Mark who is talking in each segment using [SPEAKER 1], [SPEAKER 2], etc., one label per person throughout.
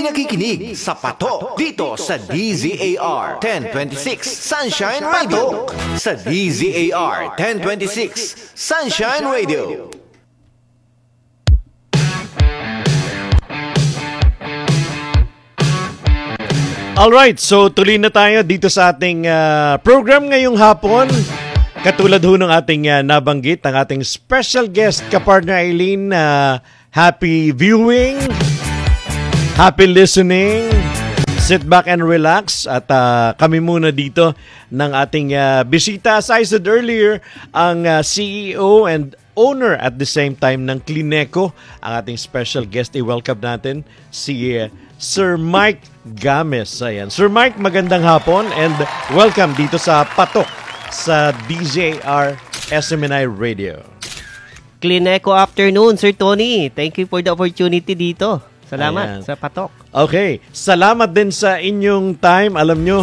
[SPEAKER 1] nakikinig sa Patok dito sa DZAR 1026 Sunshine Radio. Sa DZAR 1026 Sunshine Radio.
[SPEAKER 2] Alright, so tuloy na tayo dito sa ating program ngayong hapon. Katulad ho ng ating nabanggit, ang ating special guest, kapartner Eileen, happy viewing, happy listening, sit back and relax. At kami muna dito ng ating bisita. As I said earlier, ang CEO and owner at the same time ng Clineco, ang ating special guest, i-welcome natin si Sir Mike Games. Ayan. Sir Mike, magandang hapon and welcome dito sa Patok sa DZAR SMNI Radio.
[SPEAKER 3] Clineco afternoon, Sir Tony. Thank you for the opportunity dito. Salamat. Ayan. Sa Patok. Okay.
[SPEAKER 2] Salamat din sa inyong time. Alam nyo,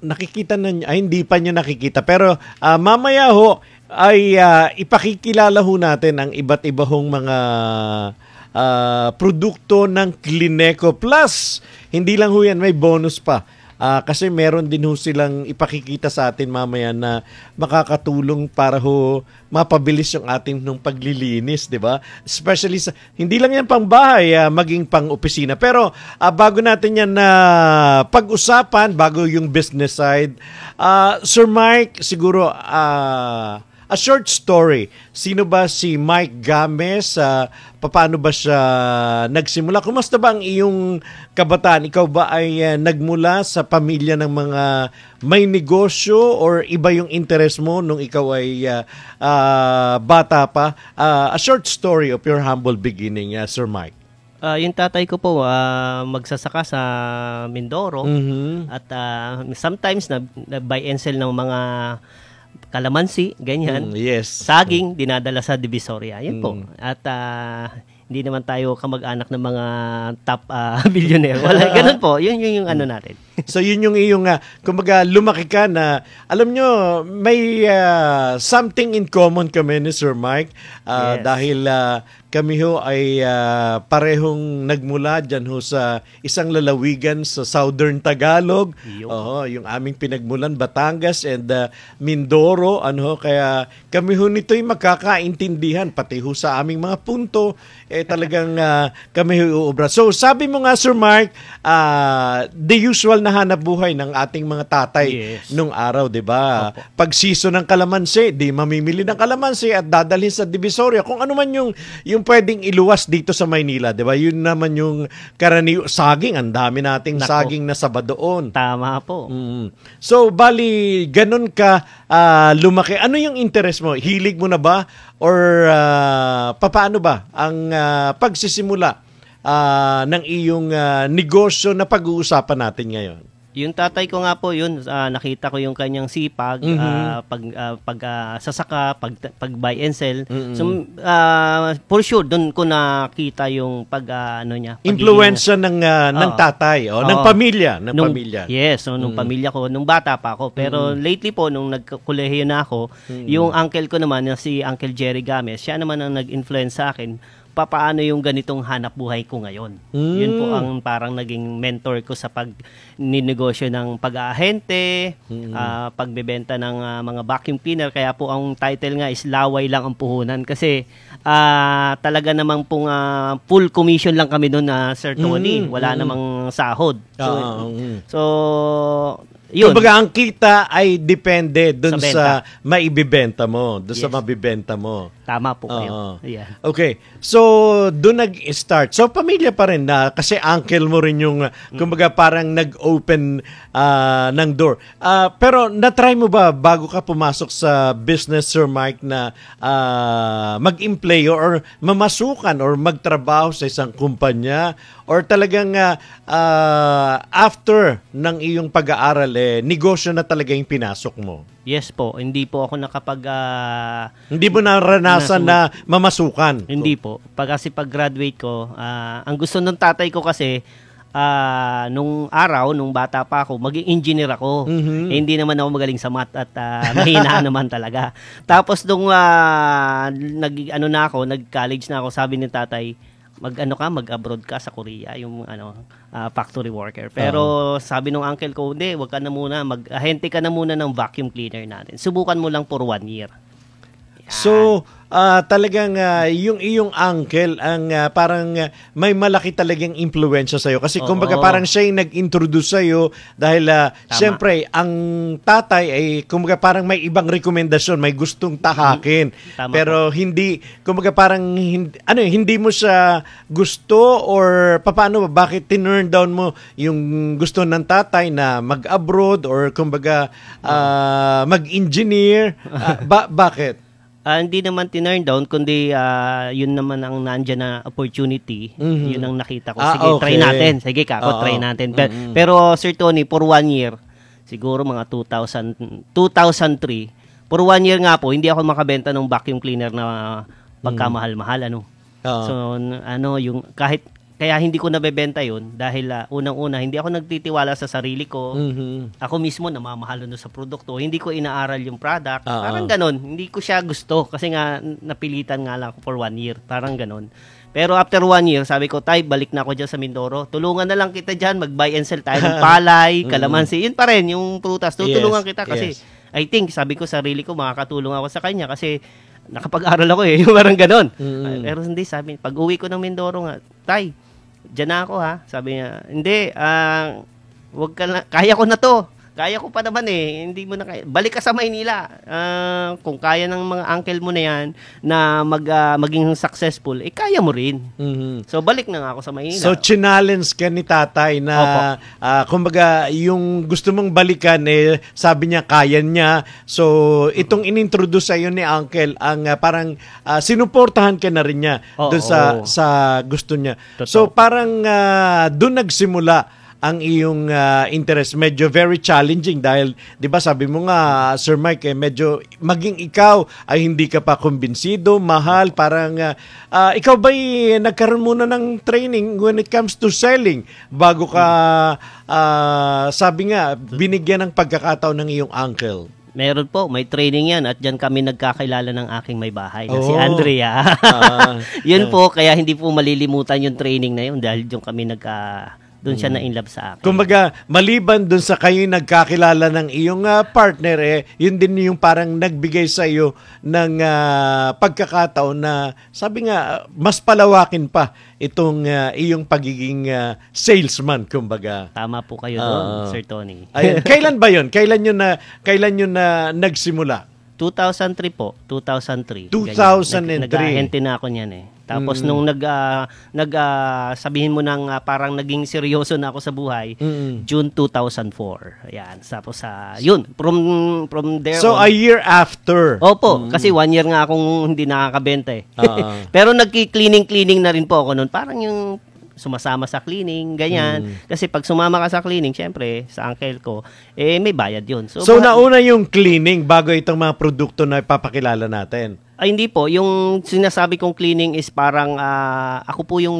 [SPEAKER 2] nakikita na ay hindi pa nyo nakikita. Pero mamaya ho, ay ipakikilala ho natin ang iba't iba hong mga produkto ng Clineco. Plus, hindi lang ho yan, may bonus pa. Kasi meron din ho silang ipakikita sa atin mamaya na makakatulong para ho mapabilis yung ating nung paglilinis, di ba? Especially sa, hindi lang yan pang bahay, maging pang opisina. Pero bago natin yan na pag-usapan, bago yung business side, Sir Mike, siguro a short story. Sino ba si Mike Games? Paano ba siya nagsimula? Kumusta ba ang iyong kabataan? Ikaw ba ay nagmula sa pamilya ng mga may negosyo or iba yung interest mo nung ikaw ay bata pa? A short story of your humble beginning, Sir Mike.
[SPEAKER 3] Yung tatay ko po magsasaka sa Mindoro. At sometimes buy and sell ng mga kalamansi, ganyan.
[SPEAKER 2] Yes.
[SPEAKER 3] Saging, dinadala sa Divisoria. Yan po. At hindi naman tayo kamag-anak ng mga top billionaire. Wala, ganun po. Yun yung ano natin.
[SPEAKER 2] So yun yung iyong, kumbaga lumaki ka na, alam nyo, may something in common kami ni Sir Mike.
[SPEAKER 3] Yes.
[SPEAKER 2] Dahil kami ho ay parehong nagmula dyan ho sa isang lalawigan sa Southern Tagalog. Yung aming pinagmulan, Batangas and Mindoro. Kaya kami ho nito'y magkakaintindihan, pati ho sa aming mga punto, talagang kami ho uubra. So sabi mo nga, Sir Mike, the usual na hanap buhay ng ating mga tatay nung araw, di ba? Pag season ng kalamansi, di mamimili ng kalamansi at dadalhin sa Divisoria. Kung ano man yung pwedeng iluwas dito sa Maynila, di ba? Yun naman yung saging. Ang dami nating saging na saba doon.
[SPEAKER 3] Tama po.
[SPEAKER 2] So, bali, ganun ka lumaki. Ano yung interest mo? Hilig mo na ba? Or paano ba ang pagsisimula ng iyong negosyo na pag-uusapan natin ngayon?
[SPEAKER 3] Yung tatay ko nga po, yun, nakita ko yung kanyang sipag, sasaka, pag buy and sell. So, for sure, doon ko nakita yung niya.
[SPEAKER 2] Influensya ng tatay, ng pamilya. Pamilya.
[SPEAKER 3] Yes, nung pamilya ko, nung bata pa ako. Pero lately po, nung nagkolehiyo na ako, yung uncle ko naman, si Uncle Jerry Games, siya naman ang nag-influence sa akin paano yung ganitong hanap buhay ko ngayon. Yun po ang parang naging mentor ko sa pag-ninegosyo ng pag-aahente, pagbebenta ng mga vacuum cleaner. Kaya po ang title nga is Laway Lang ang Puhunan. Kasi talaga namang pong full commission lang kami doon, Sir Tony. Wala namang sahod. So yun.
[SPEAKER 2] Kumbaga, ang kita ay depende dun sa maibibenta mo, dun sa mabibenta mo.
[SPEAKER 3] Tama po kayo. Yeah.
[SPEAKER 2] Okay. So, dun nag-start. So, pamilya pa rin na, kasi uncle mo rin yung, kumbaga, parang nag-open ng door. Pero, na-try mo ba bago ka pumasok sa business, Sir Mike, na mag-employ or mamasukan or magtrabaho sa isang kumpanya? Or talagang after ng iyong pag-aaral, negosyo na talaga yung pinasok mo?
[SPEAKER 3] Yes po, hindi po ako
[SPEAKER 2] hindi mo naranasan na mamasukan?
[SPEAKER 3] Hindi po. Kasi pag-graduate ko, ang gusto ng tatay ko kasi, nung bata pa ako, maging engineer ako. Hindi naman ako magaling sa math at mahina naman talaga. Tapos nung nag-college na ako, sabi ni tatay, mag-abroad ka sa Korea, yung factory worker. Pero sabi nung uncle ko, hindi, wag ka na muna, mag-ahente ka na muna ng vacuum cleaner natin. Subukan mo lang for 1 year.
[SPEAKER 2] So, talagang yung iyong uncle ang parang may malaki talagang impluwensya sa'yo. Kasi kumbaga parang siya yung nag-introduce sa'yo dahil siyempre, ang tatay ay kumbaga parang may ibang rekomendasyon, may gustong tahakin. Pero hindi, kumbaga parang hindi mo siya gusto or paano ba? Bakit tinurn down mo yung gusto ng tatay na mag-abroad or kumbaga mag-engineer? Bakit?
[SPEAKER 3] Hindi naman tinurn down, kundi yun naman ang nandyan na opportunity. Yun ang nakita ko. Sige, try natin. Sige, try natin. Pero Sir Tony, for 1 year, siguro mga 2003, for 1 year nga po, hindi ako makabenta ng vacuum cleaner na pagkamahal-mahal. So, yung kaya hindi ko nabebenta yun dahil unang-una, hindi ako nagtitiwala sa sarili ko. Ako mismo namamahal sa produkto. Hindi ko inaaral yung product. Parang ganon. Hindi ko siya gusto kasi nga napilitan nga lang ako for 1 year. Parang ganon. Pero after 1 year, sabi ko, Tay, balik na ako dyan sa Mindoro. Tulungan na lang kita dyan. Mag-buy and sell tayo ng palay, kalamansi. Yun pa rin, yung prutas. Tutulungan kita kasi I think, sabi ko, sarili ko, makakatulong ako sa kanya kasi nakapag-aral ako yung parang ganon. Pero hindi, sabi, pag uwi ko ng Mindoro nga, Tay, diyan na ako ha. Sabi niya, hindi, wag ka na, kaya ko na to. Kaya ko pa naman hindi mo na kaya. Balik ka sa Maynila. Kung kaya ng mga uncle mo na yan na maging successful, kaya mo rin. So, balik na nga ako sa Maynila.
[SPEAKER 2] So, challenge ka ni tatay na, kumbaga, yung gusto mong balikan, sabi niya, kaya niya. So, itong inintroduce sa'yo ni uncle, ang parang sinuportahan ka na rin niya doon sa gusto niya. Totoo. So, parang doon nagsimula ang iyong interest. Medyo very challenging dahil, di ba sabi mo nga, Sir Mike, medyo maging ikaw ay hindi ka pa kumbinsido, mahal, parang ikaw ba'y nagkaroon muna ng training when it comes to selling bago ka, sabi nga, binigyan ng pagkakataon ng iyong uncle?
[SPEAKER 3] Meron po, may training yan at dyan kami nagkakilala ng aking may bahay na si Andrea. Yun po, kaya hindi po malilimutan yung training na yun dahil dyan kami doon siya na in love sa akin.
[SPEAKER 2] Kumbaga, maliban doon sa kayo nagkakilala ng iyong partner, yun din yung parang nagbigay sa iyo ng pagkakataon na, sabi nga, mas palawakin pa itong iyong pagiging salesman, kumbaga.
[SPEAKER 3] Tama po kayo doon, Sir Tony.
[SPEAKER 2] Ayun. Kailan ba yun? Kailan yun na nagsimula?
[SPEAKER 3] 2003 po. 2003.
[SPEAKER 2] 2003.
[SPEAKER 3] Nag-ahente na ako niyan Tapos nung sabihin mo nang parang naging seryoso na ako sa buhay, June 2004. Ayan. Tapos yun, from there
[SPEAKER 2] So, a year after.
[SPEAKER 3] Opo, kasi 1 year nga akong hindi nakakabenta Pero nagki-cleaning na rin po ako noon. Parang yung sumasama sa cleaning, ganyan. Kasi pag sumama ka sa cleaning, syempre, sa uncle ko, may bayad yun.
[SPEAKER 2] So nauna yung cleaning bago itong mga produkto na ipapakilala natin?
[SPEAKER 3] Ay, hindi po. Yung sinasabi kong cleaning is parang, ako po yung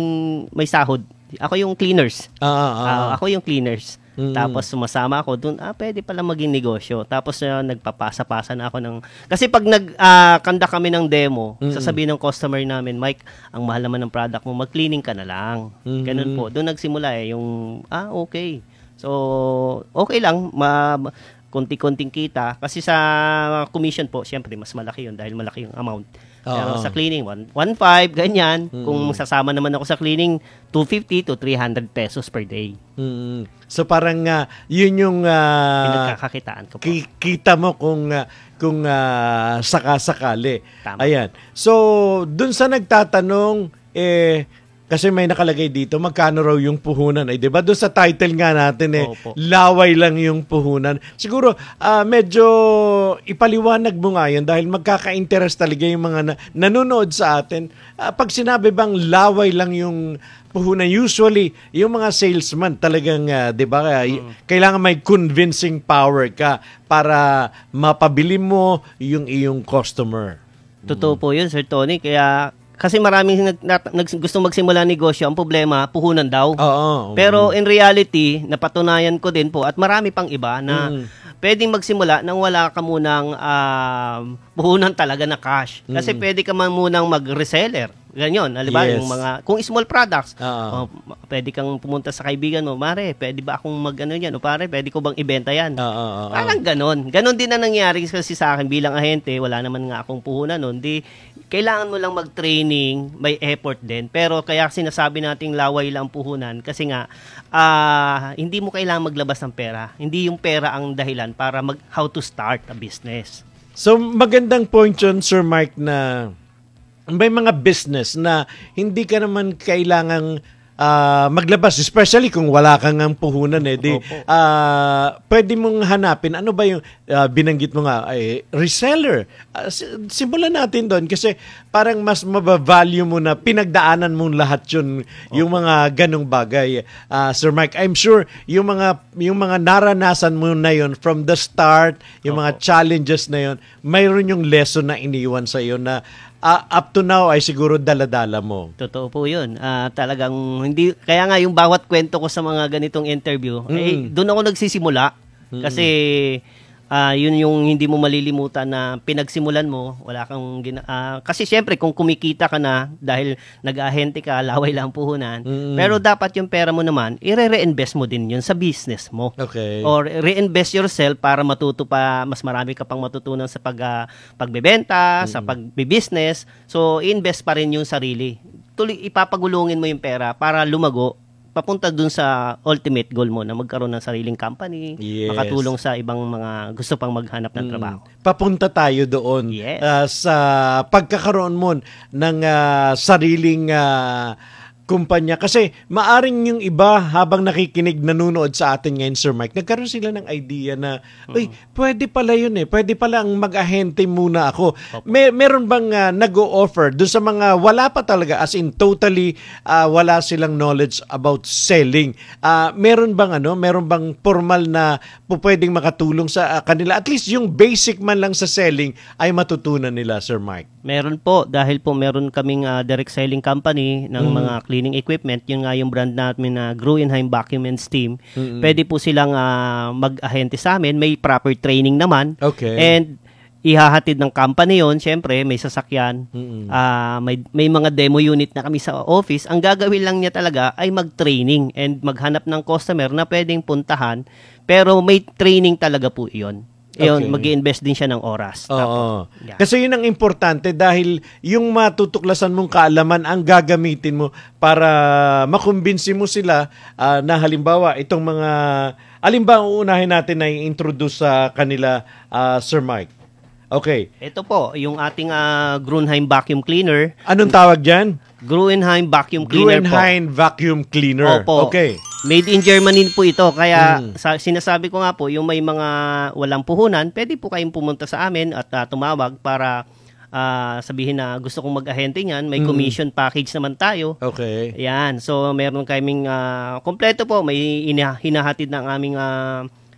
[SPEAKER 3] may sahod. Ako yung cleaners. Ako yung cleaners. Tapos sumasama ako dun, pwede pala maging negosyo. Tapos nagpapasa-pasa na ako ng... Kasi pag nagkanda kami ng demo, sasabihin ng customer namin, Mike, ang mahal naman ng product mo, mag-cleaning ka na lang. Ganun po. Doon nagsimula yung, okay. So, okay lang. Konti-konting kita. Kasi sa commission po, syempre, mas malaki yun dahil malaki yung amount. Pero sa cleaning, 1.5, ganyan. Kung sasama naman ako sa cleaning, 250 to 300 pesos per day.
[SPEAKER 2] So parang yun yung
[SPEAKER 3] pinagkakakitaan ko po.
[SPEAKER 2] Kita mo kung sakasakali.
[SPEAKER 3] Tama.
[SPEAKER 2] Ayan. So, dun sa nagtatanong, kasi may nakalagay dito, magkano raw yung puhunan? Di ba? Doon sa title nga natin, laway lang yung puhunan. Siguro, medyo ipaliwanag mo nga yun dahil magkaka-interest talaga yung mga nanonood sa atin. Pag sinabi bang laway lang yung puhunan, usually, yung mga salesman talagang, di ba, kailangan may convincing power ka para mapabili mo yung iyong customer.
[SPEAKER 3] Totoo po yun, Sir Tony. Kasi maraming gusto magsimula ng negosyo, ang problema, puhunan daw. Pero in reality, napatunayan ko din po at marami pang iba na pwedeng magsimula nang wala ka munang puhunan talaga na cash. Kasi pwede ka man munang mag-reseller. Ganyan, halimbawa,
[SPEAKER 2] Yes.
[SPEAKER 3] yung mga, kung small products,
[SPEAKER 2] Oo.
[SPEAKER 3] pwede kang pumunta sa kaibigan mo, Mare, pwede ba akong yan? O pare, pwede ko bang ibenta yan?
[SPEAKER 2] Oo.
[SPEAKER 3] Parang ganon. Ganon din na nangyari kasi sa akin bilang ahente, wala naman nga akong puhunan nun. Kailangan mo lang mag-training, may effort din. Pero kaya sinasabi nating laway lang puhunan kasi nga, hindi mo kailangan maglabas ng pera. Hindi yung pera ang dahilan para how to start a business.
[SPEAKER 2] So, magandang point yun, Sir Mike, na may mga business na hindi ka naman kailangang maglabas, especially kung wala kang ang puhunan pwede mong hanapin ano ba yung binanggit mo nga reseller. Simulan natin doon kasi parang mas mabavalue mo na pinagdaanan mong lahat yun, yung mga ganong bagay. Sir Mike, I'm sure yung mga naranasan mo na yun from the start, yung mga challenges na yun, mayroon yung lesson na iniwan sa iyo na up to now ay siguro dala-dala mo.
[SPEAKER 3] Totoo po yun. Talagang hindi, kaya nga yung bawat kwento ko sa mga ganitong interview, doon ako nagsisimula. Kasi yun yung hindi mo malilimutan na pinagsimulan mo, wala kang kasi syempre kung kumikita ka na dahil nag-ahente ka, laway lang puhunan, pero dapat yung pera mo naman, i-reinvest mo din yun sa business mo.
[SPEAKER 2] Okay.
[SPEAKER 3] Or reinvest yourself para matuto pa, mas marami ka pang matutunan sa pagbebenta, sa pagbi-business. So, invest pa rin yung sarili. Ipapagulungin mo yung pera para lumago papunta dun sa ultimate goal mo na magkaroon ng sariling company, makatulong sa ibang mga gusto pang maghanap ng trabaho.
[SPEAKER 2] Papunta tayo doon sa pagkakaroon mo ng sariling kumpanya. Kasi maaring yung iba habang nakikinig, nanonood sa atin ngayon, Sir Mike, nagkaroon sila ng idea na, pwede pala yun pwede pala ang mag-ahente muna ako. Meron bang nag-o-offer doon sa mga wala pa talaga, as in totally wala silang knowledge about selling? Meron bang formal na pwedeng makatulong sa kanila? At least yung basic man lang sa selling ay matutunan nila, Sir Mike.
[SPEAKER 3] Meron po, dahil po meron kaming direct selling company ng mga cleaning equipment. Yun nga yung brand namin na Gruenheim Vacuum and Steam. Pwede po silang mag-ahente sa amin. May proper training naman.
[SPEAKER 2] Okay.
[SPEAKER 3] And ihahatid ng company yon. Siyempre, may sasakyan. May mga demo unit na kami sa office. Ang gagawin lang niya talaga ay mag-training and maghanap ng customer na pwedeng puntahan. Pero may training talaga po iyon. Mag-i-invest din siya ng oras.
[SPEAKER 2] Oo. Kasi yun ang importante dahil yung matutuklasan mong kaalaman ang gagamitin mo para makumbinsi mo sila na halimbawa itong mga uunahin natin na i-introduce sa kanila, Sir Mike. Okay.
[SPEAKER 3] Ito po, yung ating Gruenheim Vacuum Cleaner.
[SPEAKER 2] Anong tawag dyan?
[SPEAKER 3] Gruenheim Vacuum Cleaner
[SPEAKER 2] Gruenheim Vacuum Cleaner.
[SPEAKER 3] Opo.
[SPEAKER 2] Okay.
[SPEAKER 3] Made in Germany po ito. Kaya sinasabi ko nga po, yung may mga walang puhunan, pwede po kayong pumunta sa amin at tumawag para sabihin na gusto kong mag-ahente niyan. May commission package naman tayo.
[SPEAKER 2] Okay.
[SPEAKER 3] Yan. So, meron kaming kompleto po. May hinahatid ng aming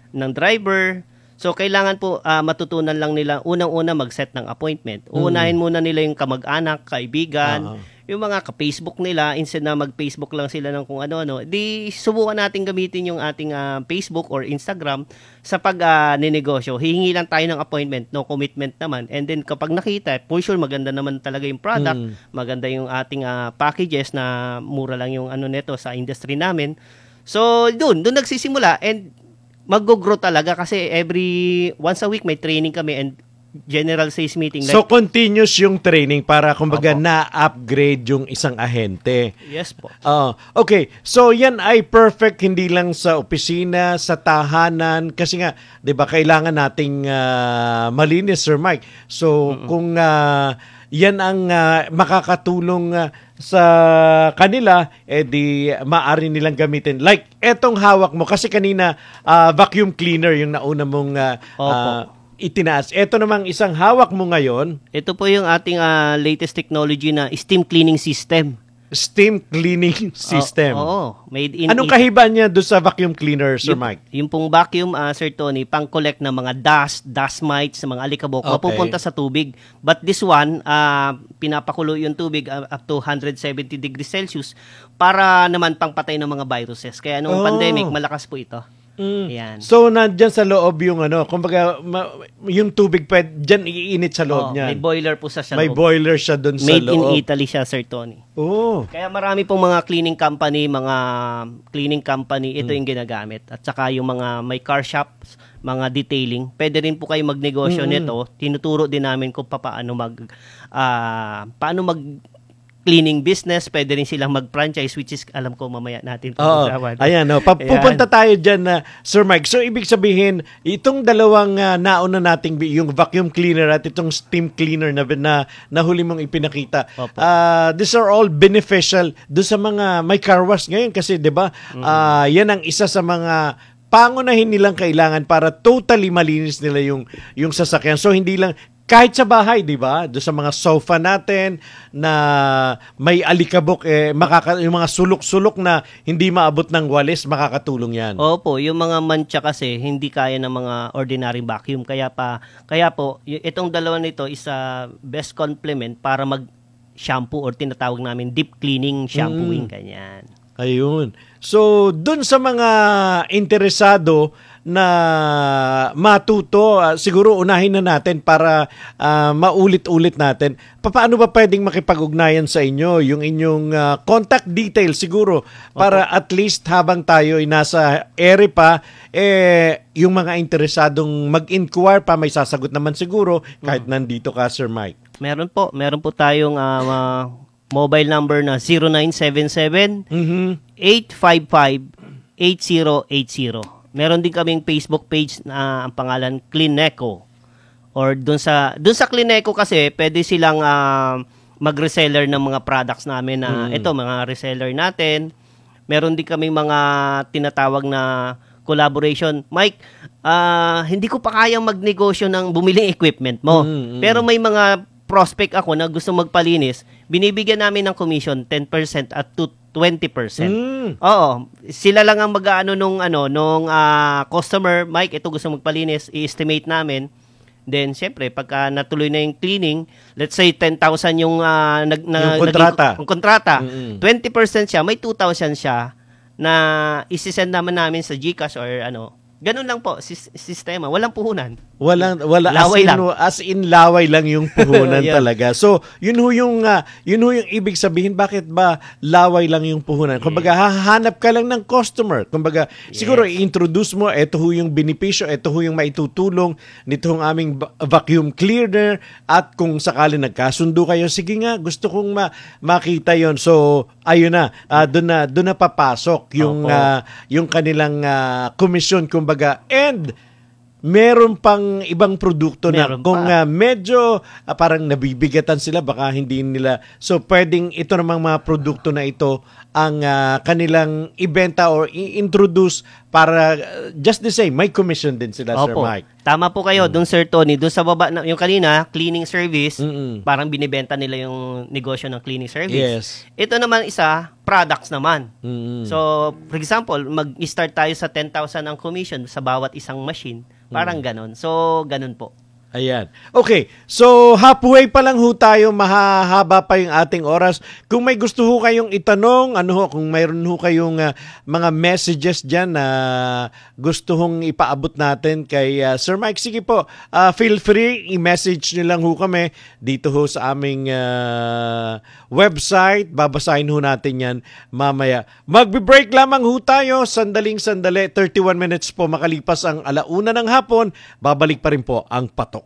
[SPEAKER 3] ng driver. So, kailangan po matutunan lang nila, unang-una mag-set ng appointment. Uunahin muna nila yung kamag-anak, kaibigan, yung mga ka-Facebook nila, instead na mag-Facebook lang sila ng kung ano-ano, di subukan natin gamitin yung ating Facebook or Instagram sa pag-ninegosyo. Hihingi lang tayo ng appointment, no commitment naman. And then, kapag nakita, for sure, maganda naman talaga yung product, maganda yung ating packages na mura lang yung neto sa industry namin. So, doon nagsisimula and mag-grow talaga kasi once a week may training kami and general sales meeting.
[SPEAKER 2] So, continuous yung training para kumbaga na-upgrade yung isang ahente.
[SPEAKER 3] Yes po.
[SPEAKER 2] Okay. So, yan ay perfect hindi lang sa opisina, sa tahanan. Kasi nga, di ba, kailangan nating malinis, Sir Mike. So, kung yan ang makakatulong sa kanila, di maaari nilang gamitin. Like, etong hawak mo, kasi kanina, vacuum cleaner yung nauna mong itinaas. Ito namang isang hawak mo ngayon.
[SPEAKER 3] Ito po yung ating latest technology na steam cleaning system.
[SPEAKER 2] Steam cleaning system.
[SPEAKER 3] Made in
[SPEAKER 2] Anong kahiban niya doon sa vacuum cleaner, Sir Mike?
[SPEAKER 3] Yung pong vacuum, Sir Tony, pang-collect ng mga dust mites, sa mga alikabok, mapupunta sa tubig. But this one, pinapakulo yung tubig up to 170 degrees Celsius para naman pangpatay ng mga viruses. Kaya nung pandemic, malakas po ito. Yan.
[SPEAKER 2] So, nandyan sa loob yung kumbaga, yung tubig dyan iinit sa loob niyan.
[SPEAKER 3] May boiler po sa
[SPEAKER 2] May
[SPEAKER 3] loob.
[SPEAKER 2] boiler siya doon sa
[SPEAKER 3] Made in
[SPEAKER 2] loob.
[SPEAKER 3] Italy siya, Sir Tony.
[SPEAKER 2] Oh.
[SPEAKER 3] Kaya marami pong mga cleaning company, ito yung ginagamit. At saka yung mga may car shops, mga detailing, pwede rin po kayo magnegosyo nito. Tinuturo din namin kung paano mag cleaning business, pwede rin silang mag-franchise, which is alam ko mamaya natin pag-usapan.
[SPEAKER 2] Ayan, pupunta tayo dyan na Sir Mike. So, ibig sabihin, itong dalawang nauna nating, yung vacuum cleaner at itong steam cleaner na huli mong ipinakita, these are all beneficial do sa mga may car wash ngayon kasi, di ba, yan ang isa sa mga pangunahin nilang kailangan para totally malinis nila yung sasakyan. So, hindi lang kahit sa bahay, di ba? Doon sa mga sofa natin na may alikabok, yung mga sulok-sulok na hindi maabot ng walis, makakatulong yan.
[SPEAKER 3] Opo, yung mga mancha kasi hindi kaya ng mga ordinary vacuum. Kaya po, itong dalawa nito is a best complement para mag-shampoo or tinatawag namin deep cleaning shampooing, ganyan.
[SPEAKER 2] Ayun. So, dun sa mga interesado na matuto, siguro unahin na natin para maulit-ulit natin. Paano ba pwedeng makipag-ugnayan sa inyo? Yung inyong contact details siguro para at least habang tayo ay nasa ere pa, yung mga interesadong mag-inquire pa, may sasagot naman siguro kahit nandito ka, Sir Mike.
[SPEAKER 3] Meron po tayong mobile number na 0977-855-8080. Meron din kaming Facebook page na ang pangalan Clineco. Or dun sa Clineco kasi pwede silang mag-reseller ng mga products namin na ito mga reseller natin. Meron din kaming mga tinatawag na collaboration. Mike, hindi ko pa kayang magnegosyo ng bumiling equipment mo. Pero may mga prospect ako na gusto magpalinis, binibigyan namin ng commission 10% at 20%. Oo, sila lang ang mag-aano nung customer, Mike, ito gusto magpalinis, i-estimate namin. Then syempre, pagka natuloy na yung cleaning, let's say 10,000 yung kontrata. 20% siya, may 2,000 siya na isi-send namin sa GCash or ganun lang po, sistema. Walang puhunan.
[SPEAKER 2] Laway lang. As in laway lang yung puhunan talaga. So, yun ho yung ibig sabihin, bakit ba laway lang yung puhunan? Kumbaga, hahanap ka lang ng customer. Kumbaga, siguro i-introduce mo, ito ho yung benepisyo, ito ho yung maitutulong nito hong aming vacuum cleaner at kung sakali nagkasundo kayo, sige nga, gusto kong makita yon. So, ayun na, doon na papasok yung kanilang komisyon, kumbaga, and meron pang ibang produkto na kung medyo parang nabibigatan sila, baka hindi nila. So, pwedeng ito namang mga produkto na ito ang kanilang ibenta or i-introduce para just the same, may commission din sila, Sir Mike.
[SPEAKER 3] Tama po kayo, dun Sir Tony, dun sa baba, yung kanina, cleaning service, parang binibenta nila yung negosyo ng cleaning service.
[SPEAKER 2] Yes.
[SPEAKER 3] Ito naman isa, products naman. So, for example, mag-start tayo sa 10,000 ang commission sa bawat isang machine. Parang ganon. So, ganon po.
[SPEAKER 2] Ayan. Okay. So, halfway pa lang ho tayo. Mahahaba pa yung ating oras. Kung may gusto ho kayong itanong, kung mayroon ho kayong mga messages dyan na gusto hong ipaabot natin kay Sir Mike, sige po, feel free, i-message nyo lang ho kami dito ho sa aming website. Babasahin ho natin yan mamaya. Magbe-break lamang ho tayo. Sandaling-sandali. 31 minutes po makalipas ang 1:00 ng hapon. Babalik pa rin po ang Patok